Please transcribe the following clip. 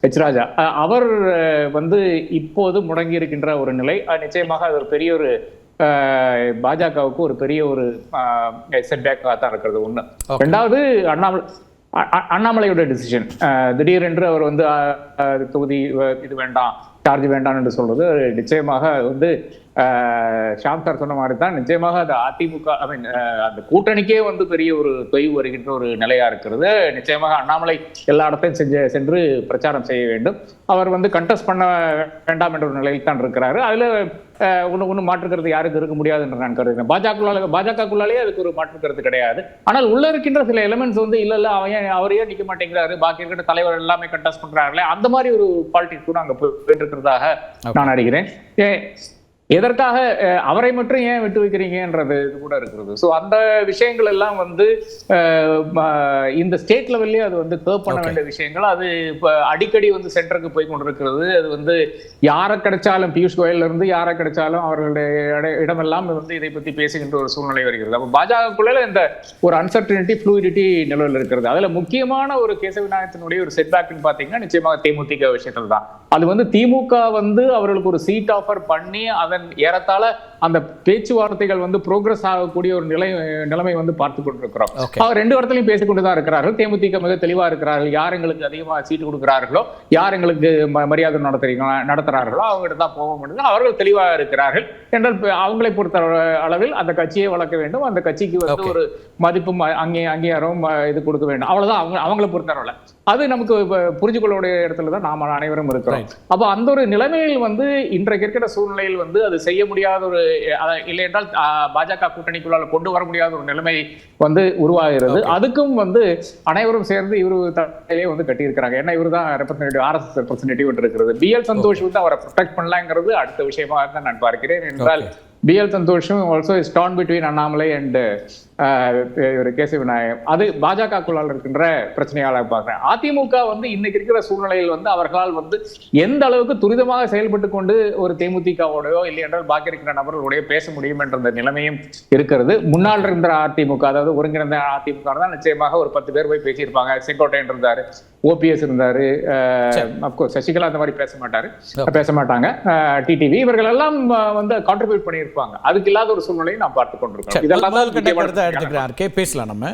ராஜா அவர் இப்போது முடங்கி இருக்கின்ற ஒரு நிலை நிச்சயமாக அது ஒரு பெரிய ஒரு பாஜகவுக்கு ஒரு பெரிய ஒரு செட்பேக்காக தான் இருக்கிறது ஒண்ணு. ரெண்டாவது அண்ணாமலையோட டிசிஷன் திடீரென்று அவர் தொகுதி இது வேண்டாம் சார்ஜ் வேண்டாம் என்று சொல்றது நிச்சயமாக ஷாம் சார் சொன்ன மாதிரி தான் நிச்சயமாக அது அதிமுக அந்த கூட்டணிக்கே பெரிய ஒரு தொய்வு வருகின்ற ஒரு நிலையா இருக்கிறது. நிச்சயமாக அண்ணாமலை எல்லா இடத்தையும் சென்று பிரச்சாரம் செய்ய வேண்டும். அவர் கண்டெஸ்ட் பண்ண வேண்டாம் என்ற ஒரு நிலையில் தான் இருக்கிறாரு. அதுல ஒன்னும் மாற்றுக்கிறது யாருக்கு இருக்க முடியாது என்று நான் கருதுகிறேன். பாஜகக்குள்ளாலே அதுக்கு ஒரு மாற்றுக்கிறது கிடையாது. ஆனால் உள்ள இருக்கின்ற சில எலிமெண்ட்ஸ் இல்ல அவரையே நிக்க மாட்டேங்கிறாரு, பாக்கி இருக்கிற தலைவர் எல்லாமே கண்டெஸ்ட் பண்றாங்களே, அந்த மாதிரி ஒரு பாலிடிக்ஸ் கூட அங்க போயிட்டு இருக்கிறதாக நான் அறிகிறேன். எதற்காக அவரை மட்டும் ஏன் விட்டு வைக்கிறீங்கன்றது இது கூட இருக்கிறது. ஸோ அந்த விஷயங்கள் எல்லாம் இந்த ஸ்டேட் லெவல்லே அது கர்வ் பண்ண வேண்டிய விஷயங்கள். அது இப்போ அடிக்கடி சென்டருக்கு போய் கொண்டிருக்கிறது. அது யாரை கிடைச்சாலும் பியூஷ் கோயல்ல இருந்து யாரை கிடைச்சாலும் அவர்களுடைய இடமெல்லாம் இதை பத்தி பேசுகின்ற ஒரு சூழ்நிலை வருகிறது. அப்போ பாஜகக்குள்ள இந்த ஒரு அன்சர்டனிட்டி ஃப்ளூயிடிட்டி நிலவில் இருக்கிறது. அதுல முக்கியமான ஒரு கேசவ விநாயகத்தினுடைய ஒரு செட்பேக்னு பாத்தீங்கன்னா நிச்சயமாக தேமுதிக விஷயத்தில் தான். அது திமுக அவர்களுக்கு ஒரு சீட் ஆஃபர் பண்ணி அதன் ஏறத்தாழ அந்த பேச்சுவார்த்தைகள் புரோகிரஸ் ஆகக்கூடிய ஒரு நிலைமை பார்த்து கொண்டிருக்கிறோம். அவர் ரெண்டு இடத்துலையும் பேசிக்கொண்டுதான் இருக்கிறார்கள். தேமுதிக மிக தெளிவா இருக்கிறார்கள். யார் எங்களுக்கு அதிகமாக சீட்டு கொடுக்கிறார்களோ, யார் எங்களுக்கு மரியாதை நடத்துறார்களோ அவங்ககிட்ட தான் போக முடியும். அவர்கள் தெளிவாக இருக்கிறார்கள் என்றால் அவங்களை பொறுத்த அளவில் அந்த கட்சியை வளர்க்க வேண்டும். அந்த கட்சிக்கு ஒரு மதிப்பும் அங்கீகாரமும் இது கொடுக்க வேண்டும். அவ்வளவுதான் அவங்களை பொறுத்தவரை. அது நமக்கு புரிஞ்சு கொள்ளக்கூடிய இடத்துல தான் நாம் அனைவரும் இருக்கிறோம். அப்போ அந்த ஒரு நிலைமையில் இன்றைக்கு இருக்கிற சூழ்நிலையில் அது செய்ய முடியாத ஒரு இல்லை என்றால் பாஜக கூட்டணிக்குள்ளால கொண்டு வர முடியாத ஒரு நிலைமை உருவாகிறது. அதுக்கும் அனைவரும் சேர்ந்து இவரு தலையிலே கட்டியிருக்கிறாங்க. ஏன்னா இவரு தான் ரெப்ரசன்டேட்டிவ், RSS ரெப்ரசன்டேட்டிவ் இருக்கிறது. BL சந்தோஷ் அவரை ப்ரொடெக்ட் பண்ணலாங்கிறது அடுத்த விஷயமாக தான் நான் பார்க்கிறேன். என்றால் BL சந்தோஷும் also is torn between Annamalai and Kesava Vinayagam. அது பாஜகக்குள்ளால் இருக்கின்ற பிரச்சனையால பார்க்கிறேன். அதிமுக இன்னைக்கு இருக்கிற சூழ்நிலையில் அவர்களால் எந்த அளவுக்கு துரிதமாக செயல்பட்டு கொண்டு ஒரு தேமுதிகவோடையோ இல்லை என்றால் பாக்கி இருக்கிற நபர்களுடைய பேச முடியும் என்ற நிலைமையும் இருக்கிறது. முன்னாள் இருந்த அதிமுக, அதாவது ஒருங்கிணைந்த அதிமுக தான் நிச்சயமாக ஒரு 10 பேர் போய் பேசியிருப்பாங்க. செங்கோட்டையன் இருந்தாரு, OPS இருந்தாரு, அப்கோர்ஸ் சசிகலா அந்த மாதிரி பேச மாட்டாங்க. TTV இவர்கள் எல்லாம் கான்ட்ரிபியூட் பண்ணியிருப்பாங்க. அதுக்கு இல்லாத ஒரு சூழ்நிலையை நாம் பார்த்து கொண்டிருக்கோம். இதெல்லாம் எடுத்துக்கிறார். பேசலாம் நம்ம.